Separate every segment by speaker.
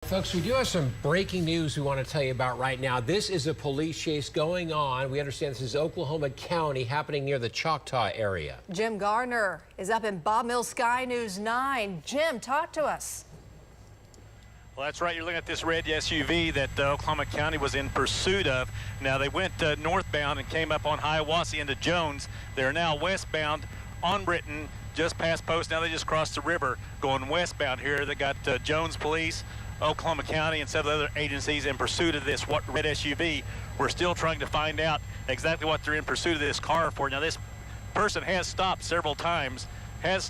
Speaker 1: Folks, we do have some breaking news we want to tell you about right now. This is a police chase going on. We understand this is Oklahoma County, happening near the Choctaw area.
Speaker 2: Jim Garner is up in Bob Mills Sky News 9. Jim, talk to us.
Speaker 3: Well, that's right. You're looking at this red SUV that Oklahoma County was in pursuit of. Now, they went northbound and came up on Hiawassee into Jones. They're now westbound on Britton, just past Post. Now they just crossed the river going westbound here. They got Jones Police, Oklahoma County, and several other agencies in pursuit of this red SUV. We're still trying to find out exactly what they're in pursuit of this car for. Now, this person has stopped several times, and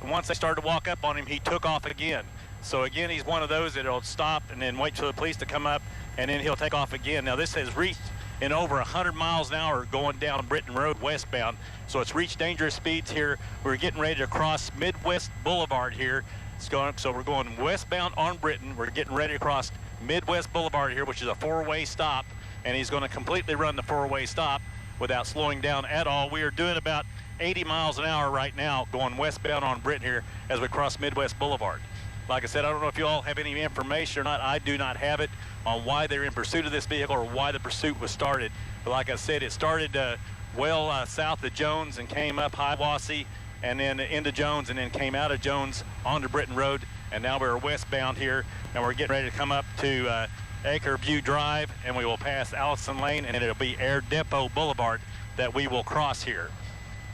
Speaker 3: once they started to walk up on him, he took off again. So again, he's one of those that'll stop and then wait for the police to come up, and then he'll take off again. Now, this has reached in over 100 miles an hour going down Britton Road westbound. So it's reached dangerous speeds here. We're getting ready to cross Midwest Boulevard here. So we're going westbound on Britton. We're getting ready to cross Midwest Boulevard here, which is a four-way stop, and he's going to completely run the four-way stop without slowing down at all. We are doing about 80 miles an hour right now going westbound on Britton here as we cross Midwest Boulevard. Like I said, I don't know if you all have any information or not. I do not have it on why they're in pursuit of this vehicle or why the pursuit was started. But like I said, it started south of Jones and came up Hiawassee and then into Jones and then came out of Jones onto Britton Road. And now we're westbound here, and we're getting ready to come up to Acre View Drive, and we will pass Allison Lane, and it'll be Air Depot Boulevard that we will cross here.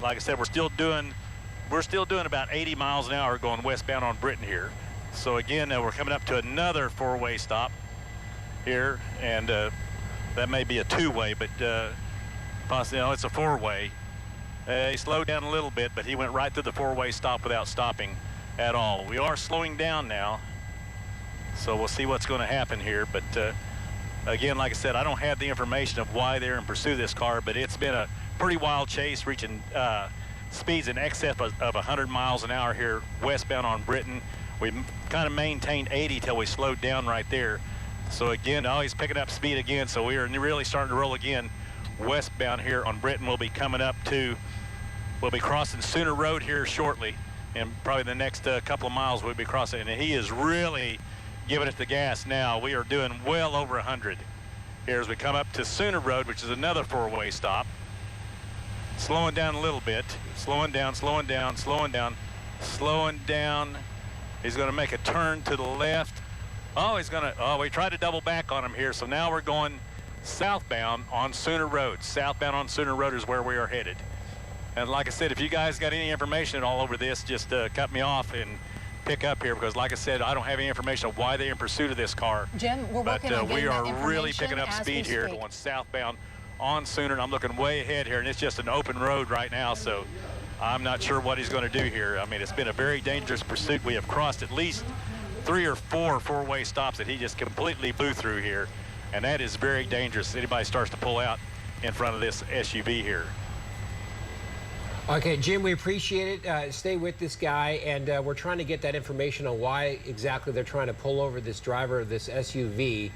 Speaker 3: Like I said, we're still doing about 80 miles an hour going westbound on Britton here. So again, we're coming up to another four-way stop here, and that may be a two-way, but possibly, no, it's a four-way. He slowed down a little bit, but he went right through the four-way stop without stopping at all. We are slowing down now, so we'll see what's going to happen here. But again, like I said, I don't have the information of why they're in pursuit of this car, but it's been a pretty wild chase, reaching speeds in excess of 100 miles an hour here westbound on Britton. We kind of maintained 80 till we slowed down right there. So again, he's picking up speed again, so we are really starting to roll again westbound here on Britton. We'll be crossing Sooner Road here shortly, and probably the next couple of miles we'll be crossing, and he is really giving it the gas now. We are doing well over 100 here as we come up to Sooner Road, which is another four-way stop. Slowing down a little bit, slowing down. He's going to make a turn to the left. We tried to double back on him here, so now we're going southbound on Sooner Road. Southbound on Sooner Road is where we are headed. And like I said, if you guys got any information at all over this, just cut me off and pick up here, because like I said, I don't have any information of why they're in pursuit of this car.
Speaker 2: Jim, we're working on
Speaker 3: we
Speaker 2: getting that
Speaker 3: are really picking up
Speaker 2: information
Speaker 3: speed here, going southbound on Sooner, and I'm looking way ahead here, and it's just an open road right now, so I'm not sure what he's going to do here. I mean, it's been a very dangerous pursuit. We have crossed at least 3 or 4 four-way stops that he just completely blew through here, and that is very dangerous. Anybody starts to pull out in front of this SUV here.
Speaker 1: Okay, Jim, we appreciate it. Stay with this guy, and we're trying to get that information on why exactly they're trying to pull over this driver of this SUV.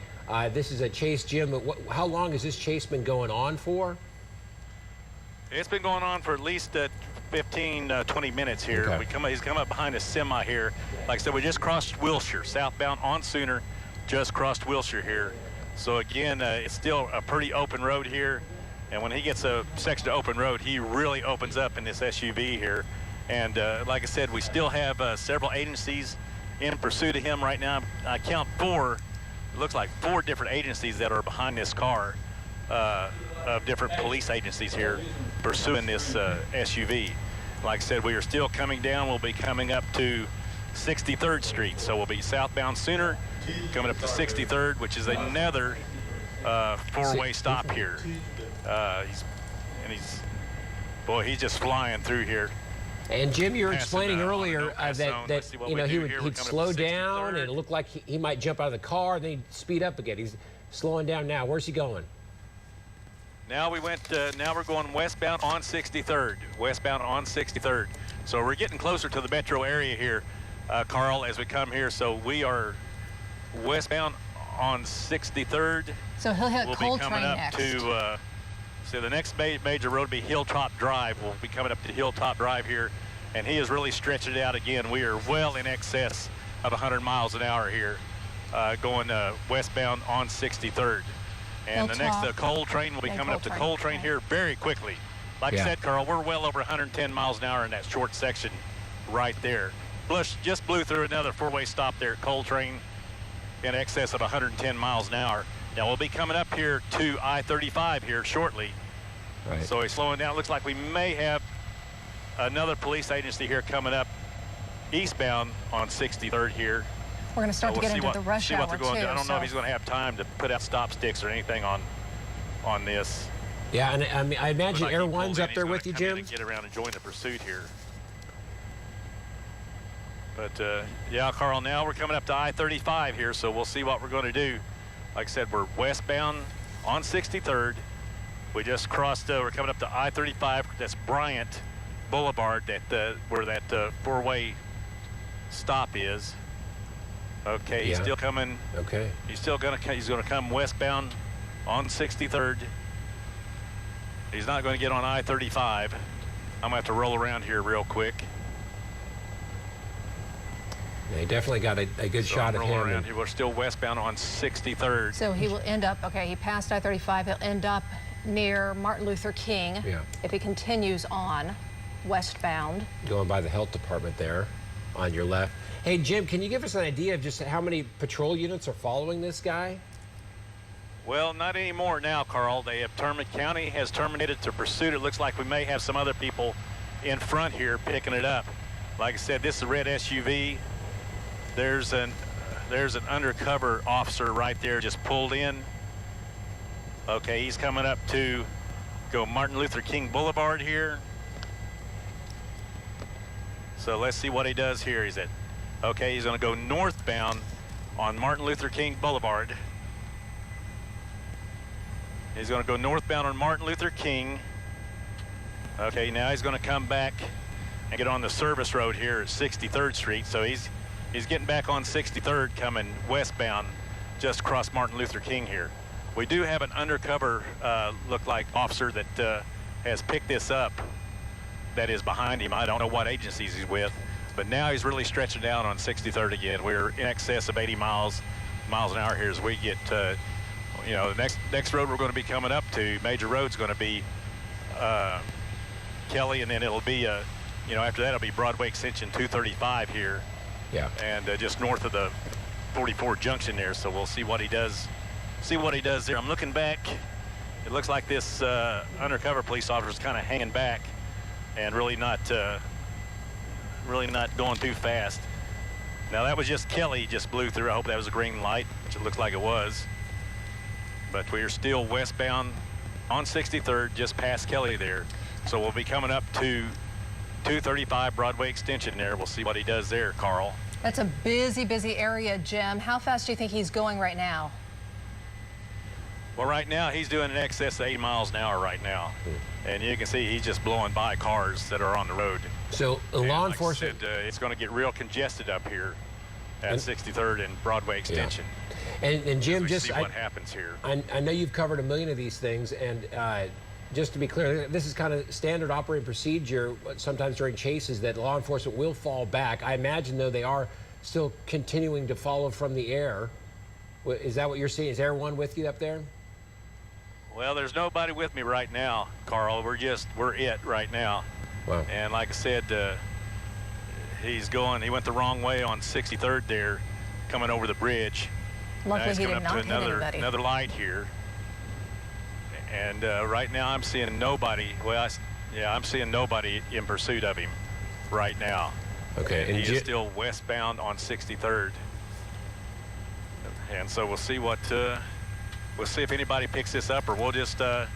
Speaker 1: This is a chase, Jim. How long has this chase been going on for?
Speaker 3: It's been going on for at least 15, 20 minutes here.
Speaker 1: Okay.
Speaker 3: He's come up behind a semi here. Like I said, we just crossed Wilshire, southbound on Sooner, just crossed Wilshire here. So again, it's still a pretty open road here. And when he gets a section of open road, he really opens up in this SUV here. And like I said, we still have several agencies in pursuit of him right now. I count 4, it looks like 4 different agencies that are behind this car, of different police agencies here pursuing this SUV. Like I said, we are still coming down. We'll be coming up to 63rd Street. So we'll be southbound Sooner, coming up to 63rd, which is another four-way stop here. He's just flying through here.
Speaker 1: And Jim, you were explaining earlier that he'd slow down, and it looked like he might jump out of the car, and then he'd speed up again. He's slowing down now. Where's he going?
Speaker 3: Now we're going westbound on 63rd. Westbound on 63rd. So we're getting closer to the metro area here, Carl, as we come here. So we are westbound on 63rd.
Speaker 2: So he'll hit Cold Train
Speaker 3: next. So the next major road will be Hilltop Drive. We'll be coming up to Hilltop Drive here, and he is really stretching it out again. We are well in excess of 100 miles an hour here. going westbound on 63rd. And the next coal train will be coming up to coal train here very quickly. Like I said, Carl, we're well over 110 miles an hour in that short section right there. Plus, just blew through another four-way stop there at coal train in excess of 110 miles an hour. Now, we'll be coming up here to I-35 here shortly.
Speaker 1: Right.
Speaker 3: So he's slowing down. Looks like we may have another police agency here coming up eastbound on 63rd here.
Speaker 2: We're going to start to get into the rush hour, too.
Speaker 3: I don't know if he's going to have time to put out stop sticks or anything on this.
Speaker 1: Yeah, and I mean, I imagine Air One's up there with you, Jim?
Speaker 3: Get around and join the pursuit here. But, yeah, Carl, now we're coming up to I-35 here, so we'll see what we're going to do. Like I said, we're westbound on 63rd. We just crossed, we're coming up to I-35. That's Bryant Boulevard, where that four-way stop is. Okay, he's still coming.
Speaker 1: Okay.
Speaker 3: He's going to come westbound on 63rd. He's not going to get on I-35. I'm going to have to roll around here real quick.
Speaker 1: Yeah, he definitely got a good shot at him.
Speaker 3: Around here. We're still westbound on 63rd.
Speaker 2: So he will end up, okay, he passed I-35. He'll end up near Martin Luther King if he continues on westbound.
Speaker 1: Going by the health department there on your left. Hey, Jim, can you give us an idea of just how many patrol units are following this guy?
Speaker 3: Well, not anymore now, Carl. County has terminated the pursuit. It looks like we may have some other people in front here picking it up. Like I said, this is a red SUV. There's an undercover officer right there just pulled in. Okay, he's coming up to go Martin Luther King Boulevard here. So let's see what he does here. He's going to go northbound on Martin Luther King Boulevard. He's going to go northbound on Martin Luther King. Okay, now he's going to come back and get on the service road here at 63rd Street. So he's getting back on 63rd coming westbound just across Martin Luther King here. We do have an undercover look like officer that has picked this up that is behind him. I don't know what agencies he's with, but now he's really stretching down on 63rd again. We're in excess of 80 miles an hour here as we get you know, the next road we're going to be coming up to, major road's going to be Kelly, and then it'll be you know, after that it'll be Broadway Extension 235 here.
Speaker 1: Yeah.
Speaker 3: And just north of the 44 junction there. So we'll see what he does. See what he does there. I'm looking back. It looks like this undercover police officer is kind of hanging back and really not going too fast. Now that was just Kelly just blew through. I hope that was a green light, which it looks like it was. But we are still westbound on 63rd, just past Kelly there. So we'll be coming up to 235 Broadway Extension there. We'll see what he does there, Carl.
Speaker 2: That's a busy, busy area, Jim. How fast do you think he's going right now?
Speaker 3: Well, right now he's doing in excess of 80 miles an hour right now. And you can see he's just blowing by cars that are on the road.
Speaker 1: So law enforcement...
Speaker 3: Like I said, it's going to get real congested up here at 63rd and Broadway Extension.
Speaker 1: Yeah. And Jim,
Speaker 3: just see what happens here.
Speaker 1: I know you've covered a million of these things, and just to be clear, this is kind of standard operating procedure sometimes during chases that law enforcement will fall back. I imagine, though, they are still continuing to follow from the air. Is that what you're seeing? Is Air One with you up there?
Speaker 3: Well, there's nobody with me right now, Carl. We're it right now.
Speaker 1: Wow.
Speaker 3: And like I said, he went the wrong way on 63rd there, coming over the bridge.
Speaker 2: Luckily, he did not hit anybody.
Speaker 3: Another light here. And right now I'm seeing nobody. Well, I'm seeing nobody in pursuit of him right now.
Speaker 1: Okay.
Speaker 3: And he is still westbound on 63rd. And so we'll see if anybody picks this up, or we'll just, I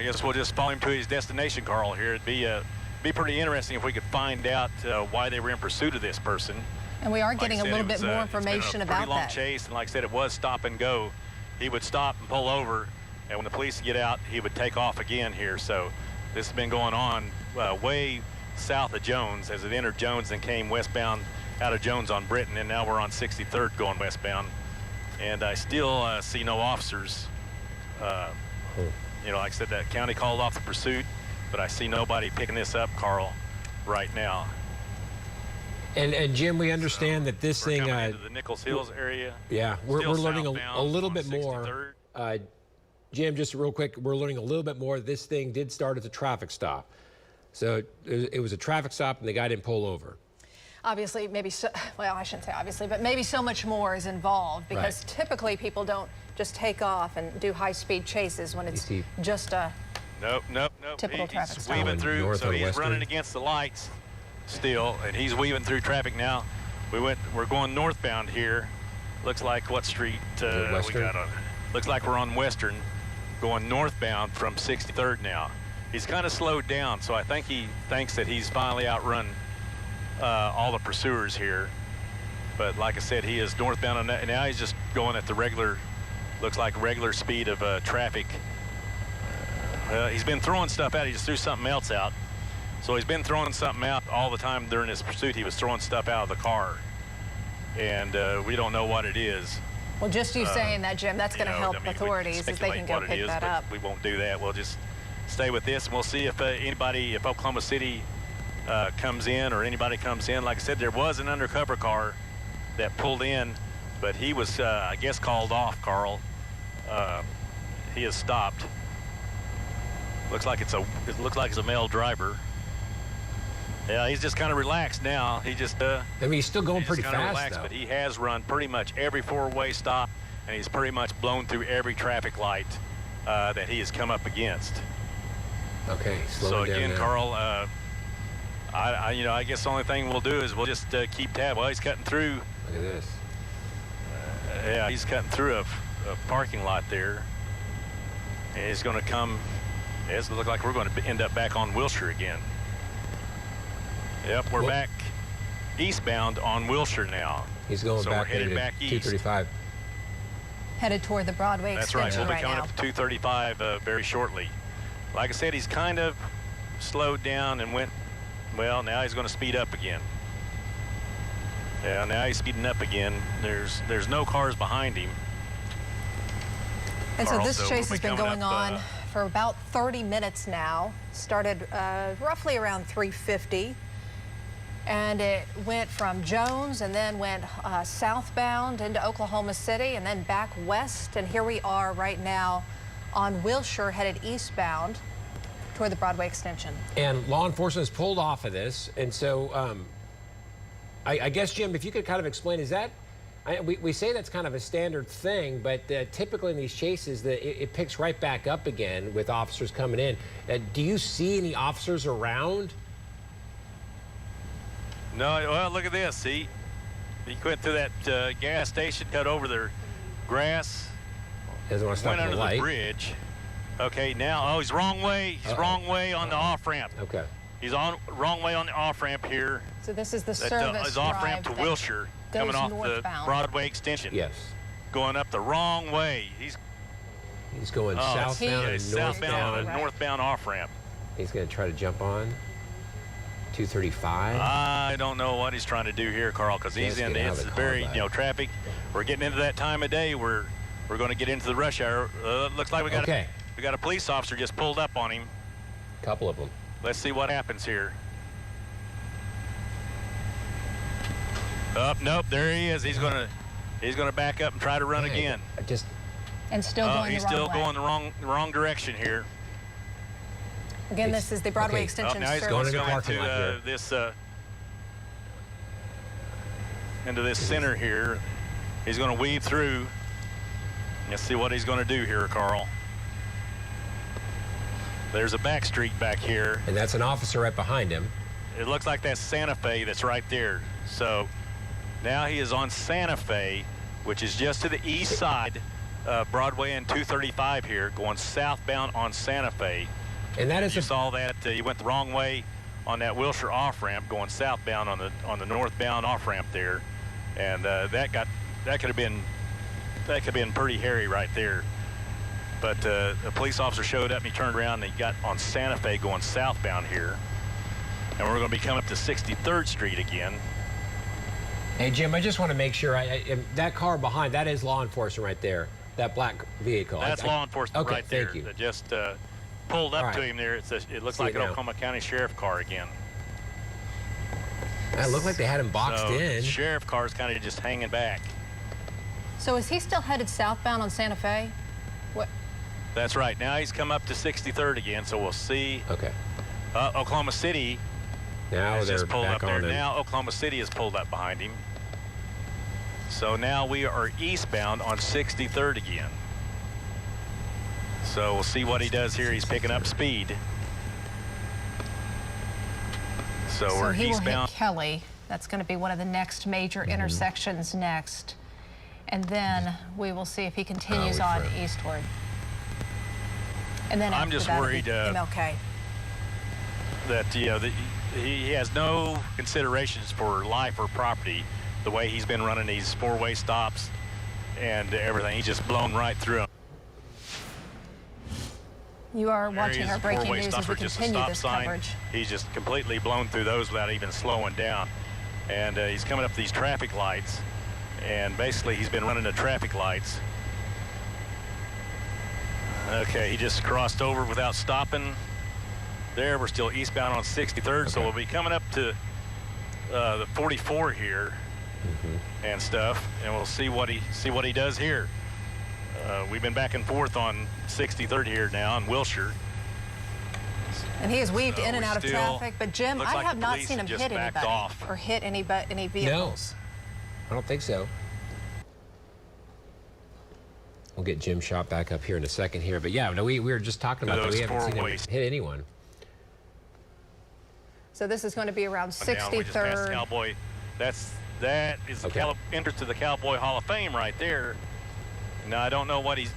Speaker 3: guess we'll just follow him to his destination, Carl, here. It'd be pretty interesting if we could find out why they were in pursuit of this person.
Speaker 2: And we are getting a little bit more information about that.
Speaker 3: It's been a pretty long chase, and like I said, it was stop and go. He would stop and pull over, and when the police get out, he would take off again here. So this has been going on way south of Jones as it entered Jones and came westbound out of Jones on Britton, and now we're on 63rd going westbound. And I still see no officers. You know, like I said, that county called off the pursuit, but I see nobody picking this up, Carl, right now.
Speaker 1: And Jim, we understand that this
Speaker 3: we're
Speaker 1: thing.
Speaker 3: coming into the Nichols Hills area.
Speaker 1: Yeah, we're learning a
Speaker 3: southbound
Speaker 1: little
Speaker 3: on
Speaker 1: bit more. Jim, just real quick, we're learning a little bit more. This thing did start as a traffic stop. So it was a traffic stop and the guy didn't pull over.
Speaker 2: Obviously, maybe so, well, I shouldn't say obviously, but maybe so much more is involved because typically people don't just take off and do high-speed chases when it's just a typical traffic stop.
Speaker 3: He's weaving through, so he's
Speaker 1: Western.
Speaker 3: running against the lights still, and he's weaving through traffic now. We're going northbound here. Looks like what street we got on? Looks like we're on Western, going northbound from 63rd now. He's kind of slowed down, so I think he thinks that he's finally outrun all the pursuers here. But like I said, he is northbound, and now he's just going at the regular, looks like regular speed of traffic. He's been throwing stuff out. He just threw something else out. So he's been throwing something out all the time during his pursuit. He was throwing stuff out of the car, and we don't know what it is.
Speaker 2: Well, just you saying that, Jim, that's going to help authorities as they can go pick that up.
Speaker 3: We won't do that. We'll just stay with this, and we'll see if if Oklahoma City comes in or anybody comes in. Like I said, there was an undercover car that pulled in, but he was, I guess, called off, Carl. He has stopped. Looks like it looks like it's a male driver. Yeah, he's just kind of relaxed now. He just I
Speaker 1: mean, he's still going pretty fast,
Speaker 3: relaxed,
Speaker 1: though.
Speaker 3: but he has run pretty much every four-way stop, and he's pretty much blown through every traffic light that he has come up against.
Speaker 1: Okay,
Speaker 3: so again, Carl, I guess the only thing we'll do is we'll just keep tab. Well, he's cutting through.
Speaker 1: Look at this.
Speaker 3: Yeah, he's cutting through a parking lot there. And he's going to come. It doesn't look like we're going to end up back on Wilshire again. Yep, we're back eastbound on Wilshire now.
Speaker 1: He's going back,
Speaker 3: we're headed back east.
Speaker 1: 235.
Speaker 2: Headed toward the Broadway extension.
Speaker 3: That's right. We'll be coming up to 235 very shortly. Like I said, he's kind of slowed down and went. Well, now he's going to speed up again. Yeah, now he's speeding up again. There's no cars behind him.
Speaker 2: And so this chase has been going on for about 30 minutes now. Started roughly around 3:50. And it went from Jones and then went southbound into Oklahoma City and then back west. And here we are right now on Wilshire, headed eastbound toward the Broadway extension.
Speaker 1: And law enforcement has pulled off of this. And so I guess, Jim, if you could kind of explain, is that, we say that's kind of a standard thing, but typically in these chases, it picks right back up again with officers coming in. Do you see any officers around?
Speaker 3: No, well, look at this. See, he went through that gas station, cut over their grass,
Speaker 1: Doesn't want to stop
Speaker 3: went under
Speaker 1: the light.
Speaker 3: the bridge. Okay, now, he's wrong way. He's wrong way on the off-ramp.
Speaker 1: Okay.
Speaker 3: He's on wrong way on the off-ramp here.
Speaker 2: So this is the service
Speaker 3: is off-ramp to Wilshire, coming off
Speaker 2: northbound.
Speaker 3: the Broadway extension.
Speaker 1: Yes.
Speaker 3: Going up the wrong way. He's
Speaker 1: going southbound and
Speaker 3: southbound
Speaker 1: northbound.
Speaker 3: and northbound off-ramp.
Speaker 1: He's going to try to jump on 235.
Speaker 3: I don't know what he's trying to do here, Carl, because he's in. It's very, traffic. We're getting into that time of day where we're going to get into the rush hour. Looks like we got a police officer just pulled up on him.
Speaker 1: A couple of them.
Speaker 3: Let's see what happens here. Nope, there he is. He's gonna back up and try to run again.
Speaker 2: And still going the wrong way.
Speaker 3: He's still going the wrong direction here.
Speaker 2: Again, this is the Broadway extension.
Speaker 3: Now he's
Speaker 2: service
Speaker 3: going
Speaker 1: parking lot here.
Speaker 3: Into this center here. He's going to weave through. Let's see what he's going to do here, Carl. There's a back street back here.
Speaker 1: And that's an officer right behind him.
Speaker 3: It looks like that's Santa Fe that's right there. So now he is on Santa Fe, which is just to the east side, Broadway and 235 here, going southbound on Santa Fe.
Speaker 1: And that is
Speaker 3: you saw that he went the wrong way on that Wilshire off-ramp, going southbound on the northbound off-ramp there, and that could have been pretty hairy right there. But a police officer showed up and he turned around and he got on Santa Fe going southbound here, and we're going to be coming up to 63rd Street again.
Speaker 1: Hey, Jim, I just want to make sure that car behind, that is law enforcement right there, that black vehicle.
Speaker 3: That's law enforcement
Speaker 1: okay,
Speaker 3: right there.
Speaker 1: Thank you.
Speaker 3: That just pulled up to him there. It looks like an Oklahoma County Sheriff car again.
Speaker 1: It looked like they had him boxed
Speaker 3: So
Speaker 1: in.
Speaker 3: the sheriff car's kind of just hanging back.
Speaker 2: So is he still headed southbound on Santa Fe? What?
Speaker 3: That's right. Now he's come up to 63rd again, so we'll see.
Speaker 1: Okay.
Speaker 3: Oklahoma City
Speaker 1: Now
Speaker 3: has
Speaker 1: they're
Speaker 3: just pulled
Speaker 1: back
Speaker 3: up there.
Speaker 1: on him.
Speaker 3: Now Oklahoma City is pulled up behind him. So now we are eastbound on 63rd again. So we'll see what he does here. He's picking up speed. So we're
Speaker 2: he will
Speaker 3: eastbound.
Speaker 2: hit Kelly. That's going to be one of the next major intersections next. And then we will see if he continues on eastward. And then
Speaker 3: I'm
Speaker 2: after
Speaker 3: just
Speaker 2: that,
Speaker 3: worried,
Speaker 2: MLK.
Speaker 3: that he has no considerations for life or property the way he's been running these four-way stops and everything. He's just blown right through them.
Speaker 2: You are watching our breaking
Speaker 3: Four-way
Speaker 2: news
Speaker 3: stops
Speaker 2: as we
Speaker 3: are just a
Speaker 2: continue
Speaker 3: stop
Speaker 2: this
Speaker 3: sign.
Speaker 2: coverage.
Speaker 3: He's just completely blown through those without even slowing down. And he's coming up these traffic lights, and basically he's been running the traffic lights. Okay, he just crossed over without stopping. There, we're still eastbound on 63rd, so we'll be coming up to the 44 here and stuff, and we'll see what he does here. We've been back and forth on 63rd here now in Wilshire.
Speaker 2: And he has weaved
Speaker 3: So
Speaker 2: in and
Speaker 3: we're
Speaker 2: out of
Speaker 3: still-
Speaker 2: traffic, but Jim,
Speaker 3: looks
Speaker 2: I
Speaker 3: like
Speaker 2: have
Speaker 3: the
Speaker 2: not
Speaker 3: police
Speaker 2: seen him
Speaker 3: have just
Speaker 2: hit
Speaker 3: backed
Speaker 2: anybody
Speaker 3: off.
Speaker 2: or hit any vehicles.
Speaker 1: I don't think so. We'll get Jim Schott back up here in a second here. But yeah, no, we were just talking about that.
Speaker 3: Those
Speaker 1: We haven't seen him
Speaker 3: four-ways.
Speaker 1: hit anyone.
Speaker 2: So this is going to be around
Speaker 3: Now we just passed
Speaker 2: 63rd.
Speaker 3: Cowboy. That is the entrance to the Cowboy Hall of Fame right there. Now I don't know what he's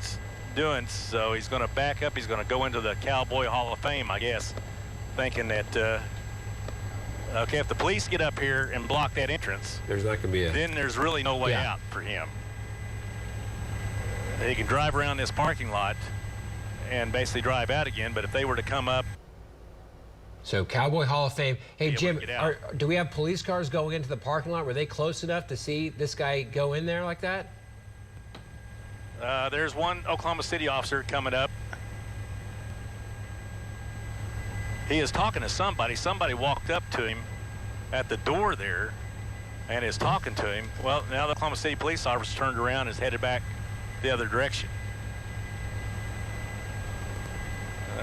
Speaker 3: doing, so he's going to back up. He's going to go into the Cowboy Hall of Fame, I guess, thinking that okay, if the police get up here and block that entrance,
Speaker 1: There's not going to be a...
Speaker 3: then there's really no way out for him. He can drive around this parking lot and basically drive out again, but if they were to come up...
Speaker 1: So Cowboy Hall of Fame. Hey,
Speaker 3: Be able
Speaker 1: Jim,
Speaker 3: to get out.
Speaker 1: do we have police cars going into the parking lot? Were they close enough to see this guy go in there like that?
Speaker 3: There's one Oklahoma City officer coming up. He is talking to somebody. Somebody walked up to him at the door there and is talking to him. Well, now the Oklahoma City police officer turned around and is headed back the other direction.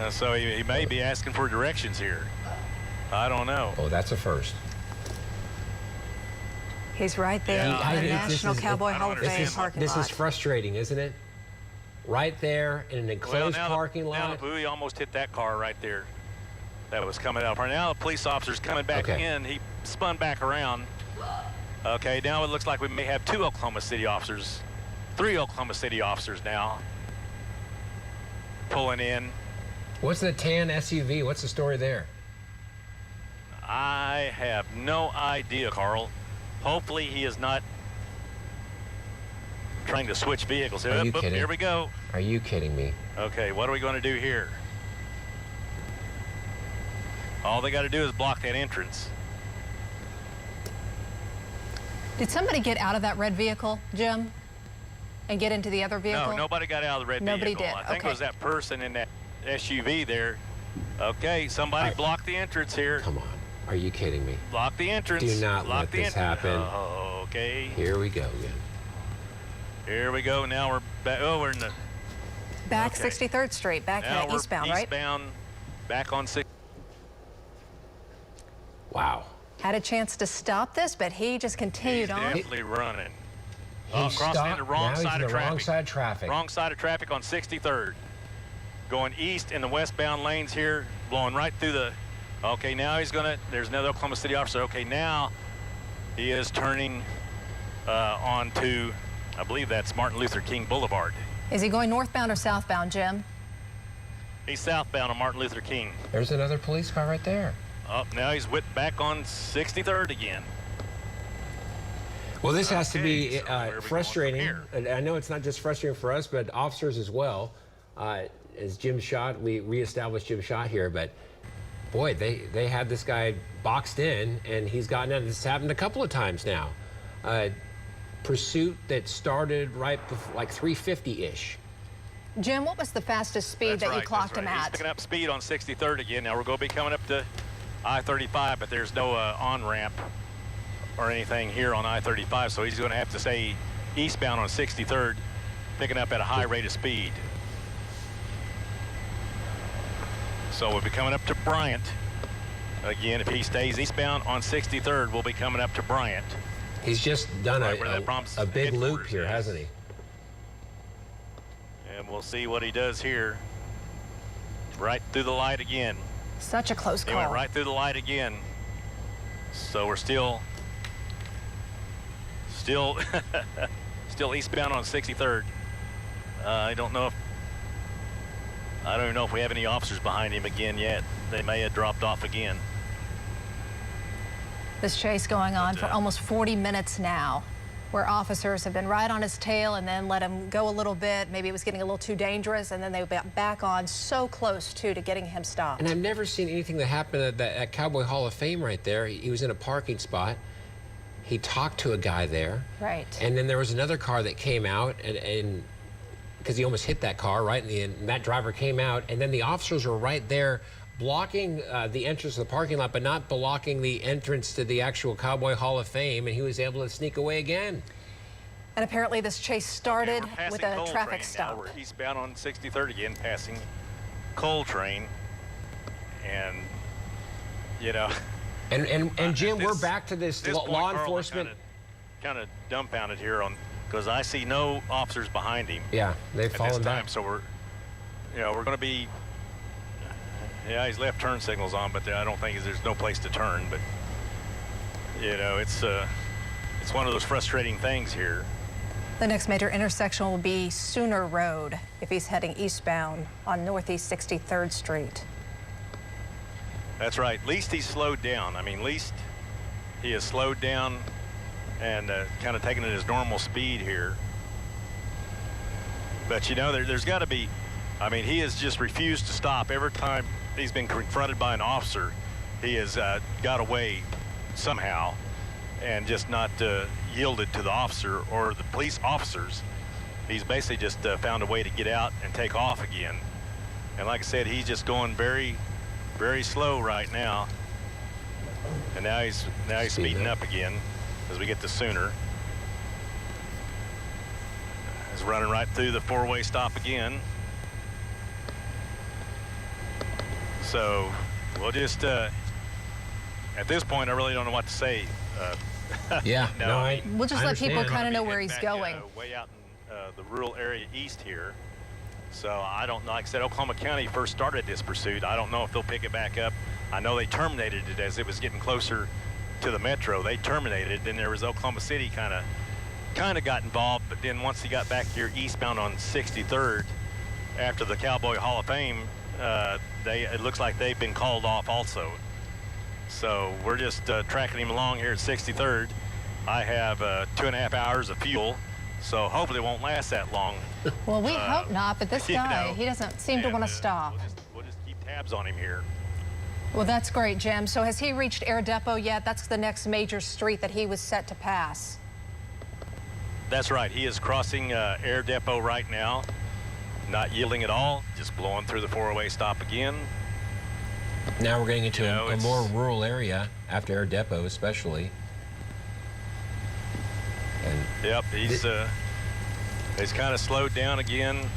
Speaker 3: So he may be asking for directions here. I don't know.
Speaker 1: Oh, that's a first.
Speaker 2: He's right there
Speaker 3: Yeah,
Speaker 2: in the
Speaker 3: this
Speaker 2: National
Speaker 3: is-
Speaker 2: Cowboy
Speaker 3: I don't
Speaker 2: Hall of Fame
Speaker 3: understand.
Speaker 2: parking
Speaker 1: This
Speaker 2: lot.
Speaker 1: is frustrating, isn't it? Right there in an enclosed
Speaker 3: now
Speaker 1: parking
Speaker 3: Now
Speaker 1: lot.
Speaker 3: the buoy almost hit that car right there that was coming out. Now the police officer's coming back in. He spun back around. Okay, now it looks like we may have three Oklahoma City officers now pulling in.
Speaker 1: What's the tan SUV? What's the story there?
Speaker 3: I have no idea, Carl. Hopefully he is not trying to switch vehicles.
Speaker 1: Are you
Speaker 3: Oop,
Speaker 1: kidding?
Speaker 3: here we go.
Speaker 1: Are you kidding me?
Speaker 3: Okay, what are we going to do here? All they got to do is block that entrance.
Speaker 2: Did somebody get out of that red vehicle, Jim, and get into the other vehicle?
Speaker 3: No, nobody got out of the red
Speaker 2: Nobody
Speaker 3: vehicle.
Speaker 2: did.
Speaker 3: I think
Speaker 2: Okay.
Speaker 3: it was that person in that SUV there. Okay, somebody
Speaker 1: Right.
Speaker 3: blocked the entrance here.
Speaker 1: Come on. Are you kidding me?
Speaker 3: Block the entrance.
Speaker 1: Do not
Speaker 3: Block
Speaker 1: let
Speaker 3: the
Speaker 1: this
Speaker 3: entrance.
Speaker 1: happen.
Speaker 3: Okay.
Speaker 1: Here we go again.
Speaker 3: Here we go. Now we're back. Oh, we're in the.
Speaker 2: Back
Speaker 3: Okay.
Speaker 2: 63rd Street, back
Speaker 3: Now we're
Speaker 2: eastbound, right?
Speaker 3: eastbound, back on 6.
Speaker 1: Wow.
Speaker 2: Had a chance to stop this, but he just continued
Speaker 3: He's
Speaker 2: on.
Speaker 3: definitely running.
Speaker 1: He
Speaker 3: Crossing
Speaker 1: stopped.
Speaker 3: into wrong
Speaker 1: Now he's
Speaker 3: side
Speaker 1: in
Speaker 3: of
Speaker 1: the wrong
Speaker 3: traffic.
Speaker 1: side of traffic.
Speaker 3: Wrong side of traffic on 63rd. Going east in the westbound lanes here, blowing right through the. Okay, now he's gonna. There's another Oklahoma City officer. Okay, now he is turning onto, I believe that's Martin Luther King Boulevard.
Speaker 2: Is he going northbound or southbound, Jim?
Speaker 3: He's southbound on Martin Luther King.
Speaker 1: There's another police car right there.
Speaker 3: Oh, now he's whipped back on 63rd again.
Speaker 1: Well, this has to be
Speaker 3: Okay, so where are we going from
Speaker 1: frustrating.
Speaker 3: here?
Speaker 1: And I know it's not just frustrating for us, but officers as well. As Jim Schott, we reestablished Jim Schott here, but boy, they had this guy boxed in, and he's gotten out. This happened a couple of times now. Pursuit that started right before, like 350-ish.
Speaker 2: Jim, what was the fastest speed
Speaker 3: That's
Speaker 2: that
Speaker 3: right,
Speaker 2: you clocked
Speaker 3: that's
Speaker 2: him
Speaker 3: right. He's
Speaker 2: at?
Speaker 3: picking up speed on 63rd again. Now we're going to be coming up to I-35, but there's no on-ramp or anything here on I-35, so he's going to have to stay eastbound on 63rd, picking up at a high rate of speed. So we'll be coming up to Bryant. Again, if he stays eastbound on 63rd, we'll be coming up to Bryant.
Speaker 1: He's just done
Speaker 3: Right where that
Speaker 1: a
Speaker 3: Brahms
Speaker 1: big loop
Speaker 3: headquarters
Speaker 1: here,
Speaker 3: is.
Speaker 1: hasn't he?
Speaker 3: And we'll see what he does here. Right through the light again.
Speaker 2: Such a close
Speaker 3: He
Speaker 2: call.
Speaker 3: went right through the light again. So we're still eastbound on 63rd. I don't even know if we have any officers behind him again yet. They may have dropped off again.
Speaker 2: This chase going on for almost 40 minutes now, where officers have been right on his tail and then let him go a little bit. Maybe it was getting a little too dangerous, and then they got back on so close, too, to getting him stopped.
Speaker 1: And I've never seen anything that happened at Cowboy Hall of Fame right there. He was in a parking spot. He talked to a guy there.
Speaker 2: Right.
Speaker 1: And then there was another car that came out, and because he almost hit that car, right? And that driver came out, and then the officers were right there blocking the entrance to the parking lot, but not blocking the entrance to the actual Cowboy Hall of Fame, and he was able to sneak away again.
Speaker 2: And apparently this chase started with a traffic stop.
Speaker 3: Now we're eastbound on 63rd again, passing Coltrane. And, you know...
Speaker 1: And Jim, we're back to this law enforcement.
Speaker 3: Kind of dumbfounded here because I see no officers behind him.
Speaker 1: Yeah, they've fallen back.
Speaker 3: So we're going to be. Yeah, he's left turn signals on, but I don't think there's no place to turn. But it's one of those frustrating things here.
Speaker 2: The next major intersection will be Sooner Road if he's heading eastbound on Northeast 63rd Street.
Speaker 3: That's right. At least he's slowed down. I mean, at least he has slowed down and kind of taken it his normal speed here. But, there's got to be, I mean, he has just refused to stop. Every time he's been confronted by an officer, he has got away somehow and just not yielded to the officer or the police officers. He's basically just found a way to get out and take off again. And like I said, he's just going very, very slow right now. And now he's speeding up again as we get to Sooner. He's running right through the four-way stop again. So we'll just, at this point, I really don't know what to say.
Speaker 1: Yeah,
Speaker 2: we'll just let people kind of know where he's
Speaker 3: back,
Speaker 2: going.
Speaker 3: Way out in the rural area east here. So I don't know. Like I said, Oklahoma County first started this pursuit. I don't know if they'll pick it back up. I know they terminated it as it was getting closer to the metro. They terminated it. Then there was Oklahoma City kind of got involved. But then once he got back here eastbound on 63rd, after the Cowboy Hall of Fame, it looks like they've been called off also. So we're just tracking him along here at 63rd. I have 2.5 hours of fuel, so hopefully it won't last that long.
Speaker 2: Well, we hope not, but this guy, he doesn't seem to want to stop.
Speaker 3: We'll just keep tabs on him here.
Speaker 2: Well, that's great, Jim. So has he reached Air Depot yet? That's the next major street that he was set to pass.
Speaker 3: That's right. He is crossing Air Depot right now, not yielding at all, just blowing through the four-way stop again.
Speaker 1: Now we're getting into a more rural area after Air Depot, especially. And
Speaker 3: yep, he's kind of slowed down again.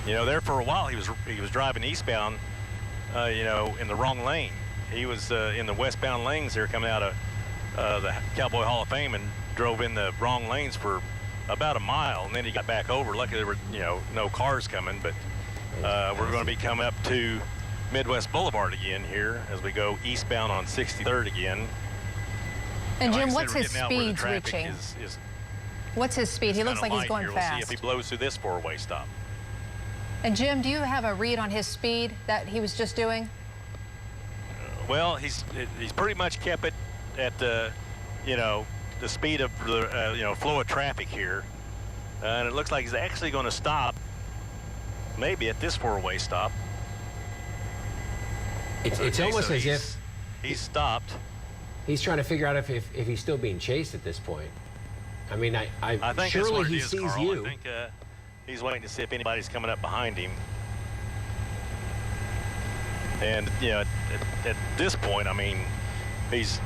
Speaker 3: There for a while he was driving eastbound, in the wrong lane. He was in the westbound lanes there coming out of the Cowboy Hall of Fame and drove in the wrong lanes for about a mile, and then he got back over. Luckily there were no cars coming, but we're going to be coming up to Midwest Boulevard again here as we go eastbound on 63rd again.
Speaker 2: And Jim,
Speaker 3: like
Speaker 2: what's his speeds reaching? What's his speed? He looks like he's going fast.
Speaker 3: We'll see if he blows through this four-way stop.
Speaker 2: And Jim, do you have a read on his speed that he was just doing?
Speaker 3: Well, he's pretty much kept it at the speed of the flow of traffic here, and it looks like he's actually going to stop maybe at this four-way stop.
Speaker 1: It's almost as if
Speaker 3: he's stopped.
Speaker 1: He's trying to figure out if he's still being chased at this point. I mean, I
Speaker 3: think
Speaker 1: surely
Speaker 3: that's what
Speaker 1: he
Speaker 3: it is,
Speaker 1: sees
Speaker 3: Carl.
Speaker 1: you.
Speaker 3: I think he's waiting to see if anybody's coming up behind him. And at this point, I mean, he's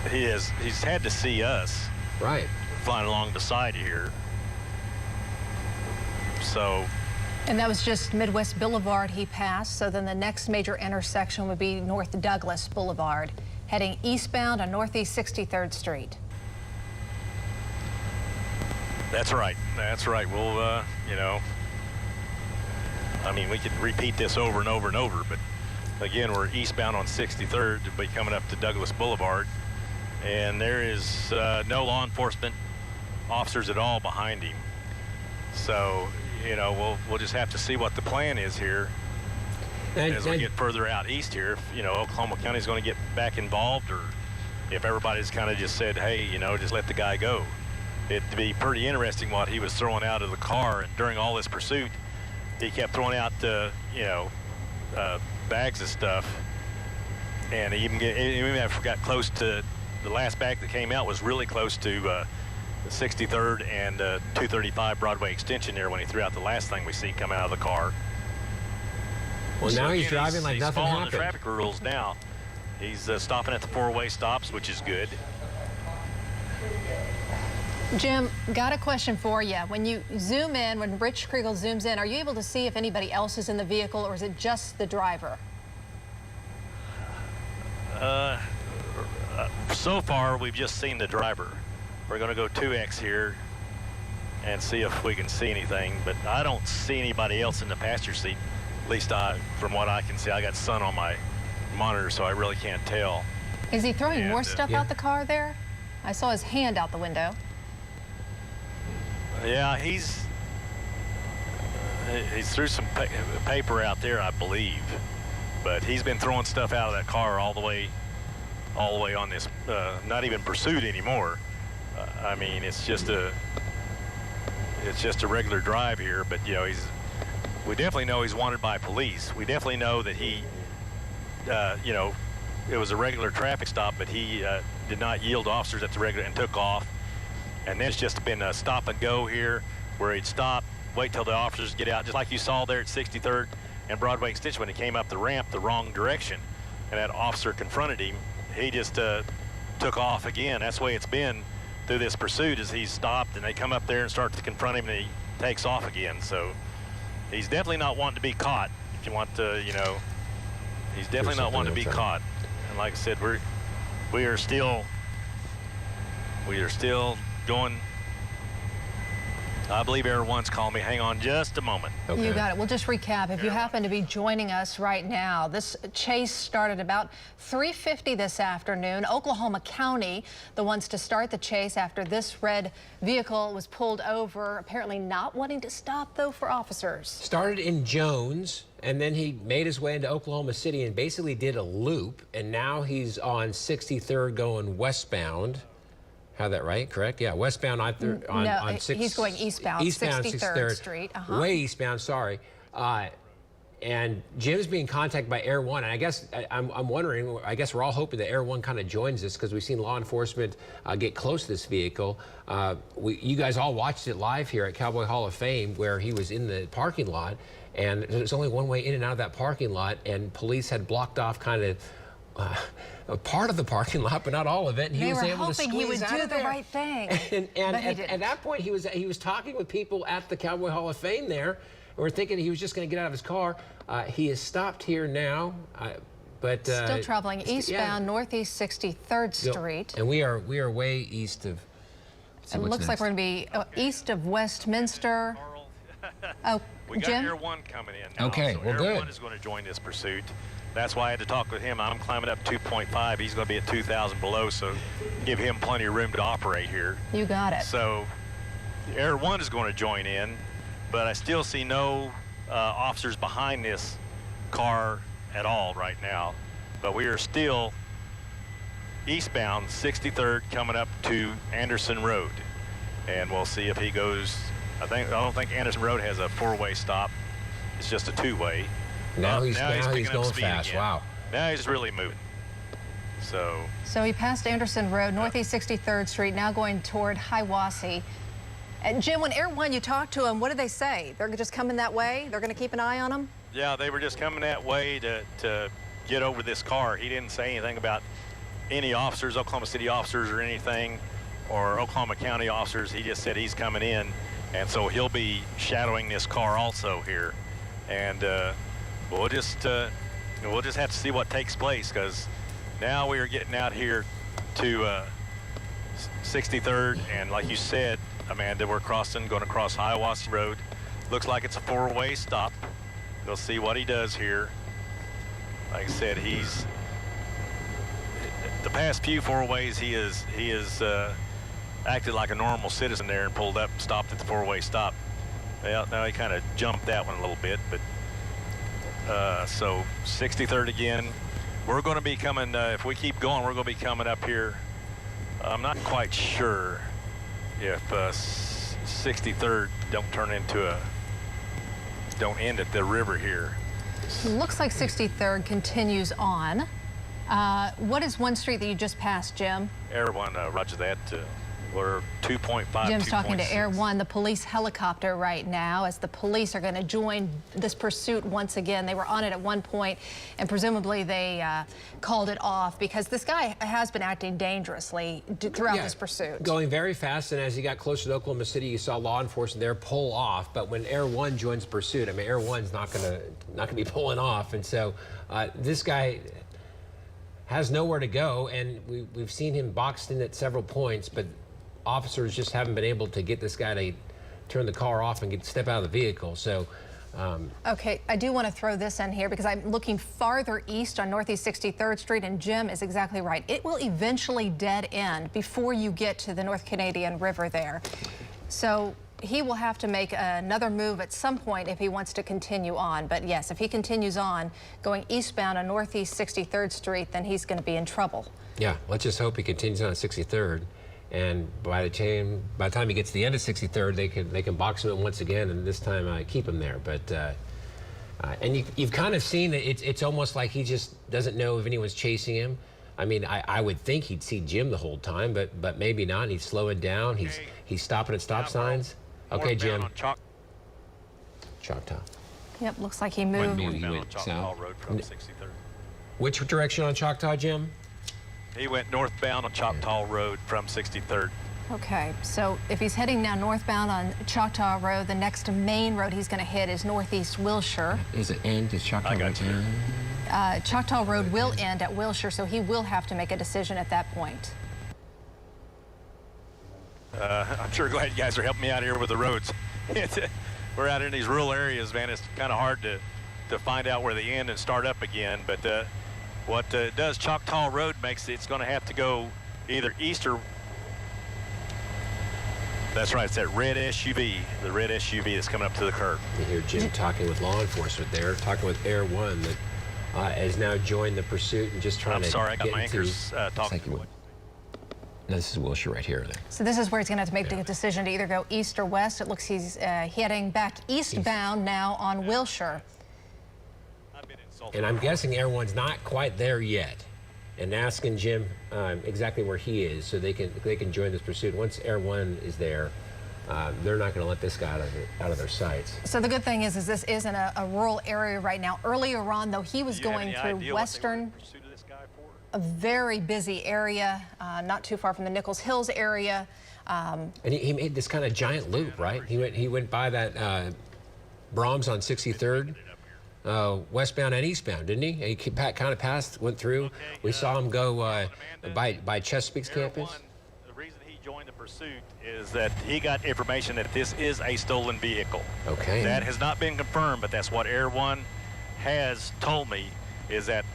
Speaker 3: he's had to see us
Speaker 1: Right.
Speaker 3: flying along the side here. So.
Speaker 2: And that was just Midwest Boulevard he passed. So then the next major intersection would be North Douglas Boulevard, heading eastbound on Northeast 63rd Street.
Speaker 3: That's right. That's right. We'll, you know, I mean, we could repeat this over and over and over, but again, we're eastbound on 63rd to be coming up to Douglas Boulevard, and there is no law enforcement officers at all behind him. So, you know, we'll just have to see what the plan is here as we get further out east here. If, you know, Oklahoma County is going to get back involved, or if everybody's kind of just said, hey, you know, just let the guy go. It'd be pretty interesting what he was throwing out of the car, and during all this pursuit, he kept throwing out, you know, bags of stuff, and he even got close to the last bag that came out was really close to the 63rd and 235 Broadway extension there when he threw out the last thing we see come out of the car.
Speaker 1: Well,
Speaker 3: So
Speaker 1: now he's
Speaker 3: again,
Speaker 1: driving like nothing
Speaker 3: following
Speaker 1: happened.
Speaker 3: the traffic rules now. He's stopping at the four-way stops, which is good.
Speaker 2: Jim, got a question for you. When you zoom in, when Rich Kriegel zooms in, are you able to see if anybody else is in the vehicle, or is it just the driver?
Speaker 3: So far, we've just seen the driver. We're going to go 2X here and see if we can see anything, but I don't see anybody else in the passenger seat, at least from what I can see. I got sun on my monitor, so I really can't tell.
Speaker 2: Is he throwing
Speaker 3: And,
Speaker 2: more stuff
Speaker 1: yeah.
Speaker 2: out the car there? I saw his hand out the window.
Speaker 3: Yeah, he threw some paper out there, I believe, but he's been throwing stuff out of that car all the way on this, not even pursuit anymore. I mean, it's just a regular drive here, but you know, we definitely know he's wanted by police. We definitely know that he, you know, it was a regular traffic stop, but he did not yield to officers at the regular and took off. And then it's just been a stop and go here, where he'd stop, wait till the officers get out, just like you saw there at 63rd and Broadway Extension when he came up the ramp the wrong direction, and that officer confronted him. He just took off again. That's the way it's been through this pursuit, is he's stopped and they come up there and start to confront him, and he takes off again. So he's definitely not wanting to be caught. If you want to, you know, he's definitely not wanting to be caught. And like I said, we are still going. I believe Air One's calling me. Hang on just a moment.
Speaker 1: Okay.
Speaker 2: You got it. We'll just recap. If you happen to be joining us right now, this chase started about 3:50 this afternoon. Oklahoma County, the ones to start the chase after this red vehicle was pulled over, apparently not wanting to stop, though, for officers.
Speaker 1: Started in Jones, and then he made his way into Oklahoma City and basically did a loop, and now he's on 63rd going westbound. Have that right? Correct? Yeah, westbound on
Speaker 2: No, he's going eastbound 63rd Street.
Speaker 1: Way eastbound, sorry. And Jim's being contacted by Air One, and I guess I'm wondering, I guess we're all hoping that Air One kind of joins this, because we've seen law enforcement get close to this vehicle. You guys all watched it live here at Cowboy Hall of Fame, where he was in the parking lot, and there's only one way in and out of that parking lot, and police had blocked off kind of a part of the parking lot, but not all of it. And he was able to squeeze
Speaker 2: he would
Speaker 1: out
Speaker 2: do
Speaker 1: of
Speaker 2: the
Speaker 1: there.
Speaker 2: right thing.
Speaker 1: And at that point, he was talking with people at the Cowboy Hall of Fame there. And we're thinking he was just going to get out of his car. He is stopped here now, but
Speaker 2: Still traveling eastbound,
Speaker 1: yeah.
Speaker 2: Northeast 63rd Street.
Speaker 1: And we are way east of.
Speaker 2: It looks like we're going to be east of Westminster. Oh,
Speaker 3: We got
Speaker 2: Jim?
Speaker 3: Air One coming in now.
Speaker 1: Okay,
Speaker 3: so
Speaker 1: well,
Speaker 3: Air
Speaker 1: good.
Speaker 3: One is going to join this pursuit. That's why I had to talk with him. I'm climbing up 2.5. He's going to be at 2,000 below, so give him plenty of room to operate here.
Speaker 2: You got it.
Speaker 3: So Air One is going to join in, but I still see no officers behind this car at all right now. But we are still eastbound 63rd coming up to Anderson Road, and we'll see if he goes. I don't think Anderson Road has a four-way stop. It's just a two-way.
Speaker 1: Now he's
Speaker 3: picking up
Speaker 1: going
Speaker 3: speed
Speaker 1: fast.
Speaker 3: again.
Speaker 1: Wow.
Speaker 3: Now he's really moving. So
Speaker 2: he passed Anderson Road, Northeast 63rd Street, now going toward Hiwassee. And Jim, when Air One, you talked to them, what did they say? They're just coming that way? They're going to keep an eye on them?
Speaker 3: yeah, they were just coming that way to get over this car. He didn't say anything about any officers, Oklahoma City officers or anything, or Oklahoma County officers. He just said he's coming in, and so he'll be shadowing this car also here. And we'll just have to see what takes place, because now we are getting out here to 63rd, and like you said, Amanda, we're going to cross Hiawassee Road. Looks like it's a four-way stop. We'll see what he does here. Like I said, he's the past few four-ways he is acted like a normal citizen there and pulled up and stopped at the four-way stop. Well, now he kind of jumped that one a little bit, but so 63rd again. We're going to be coming, if we keep going, we're going to be coming up here. I'm not quite sure if 63rd don't end at the river here.
Speaker 2: Looks like 63rd continues on. What is one street that you just passed, Jim?
Speaker 3: Air 1, roger that. We're 2.5.
Speaker 2: Jim's talking to Air 1, the police helicopter right now, as the police are going to join this pursuit once again. They were on it at one point, and presumably they called it off because this guy has been acting dangerously throughout this pursuit. Going
Speaker 1: very fast, and as he got closer to Oklahoma City, you saw law enforcement there pull off. But when Air 1 joins pursuit, I mean, Air 1's not going to be pulling off, and so this guy has nowhere to go, and we've seen him boxed in at several points, but officers just haven't been able to get this guy to turn the car off and step out of the vehicle. So,
Speaker 2: okay, I do want to throw this in here because I'm looking farther east on Northeast 63rd Street, and Jim is exactly right. It will eventually dead end before you get to the North Canadian River there. So he will have to make another move at some point if he wants to continue on. But yes, if he continues on going eastbound on Northeast 63rd Street, then he's going to be in trouble.
Speaker 1: Yeah, let's just hope he continues on 63rd. And by the time he gets to the end of 63rd, they can box him in once again, and this time keep him there. But and you've kind of seen that it's almost like he just doesn't know if anyone's chasing him. I mean, I would think he'd see Jim the whole time, but maybe not. He's slowing down. He's stopping at stop signs. Okay, Jim. Choctaw.
Speaker 2: Yep, looks like he moved.
Speaker 3: He went Choctaw Road from 63rd.
Speaker 1: Which direction on Choctaw, Jim?
Speaker 3: He went northbound on Choctaw Road from 63rd.
Speaker 2: Okay, so if he's heading now northbound on Choctaw Road, the next main road he's going to hit is Northeast Wilshire.
Speaker 1: Is it end? Is Choctaw Road end?
Speaker 2: Choctaw Road will end at Wilshire, so he will have to make a decision at that point.
Speaker 3: I'm sure glad you guys are helping me out here with the roads. We're out in these rural areas, man. It's kind of hard to find out where they end and start up again. But what does Choctaw Road makes it's going to have to go either east or... That's right, it's that red SUV, the red SUV that's coming up to the curb.
Speaker 1: You hear Jim talking with law enforcement there, talking with Air 1 that has now joined the pursuit and just trying to...
Speaker 3: I'm sorry, I got my anchors talking.
Speaker 1: No, this is Wilshire right here.
Speaker 2: So this is where he's going to have to make the decision to either go east or west. It looks he's heading back eastbound now on Wilshire.
Speaker 1: And I'm guessing Air 1's not quite there yet. And asking Jim exactly where he is so they can join this pursuit. Once Air 1 is there, they're not going to let this guy out of their sights.
Speaker 2: So the good thing is this is in a rural area right now. Earlier on, though, he was going through western, a very busy area, not too far from the Nichols Hills area.
Speaker 1: And he made this kind of giant loop, right? He went by that Brahms on 63rd. Westbound and eastbound, didn't he? He kind of went through.
Speaker 3: Okay,
Speaker 1: we saw him go by Chesapeake's
Speaker 3: Air
Speaker 1: campus.
Speaker 3: 1, the reason he joined the pursuit is that he got information that this is a stolen vehicle.
Speaker 1: Okay.
Speaker 3: That has not been confirmed, but that's what Air 1 has told me, is that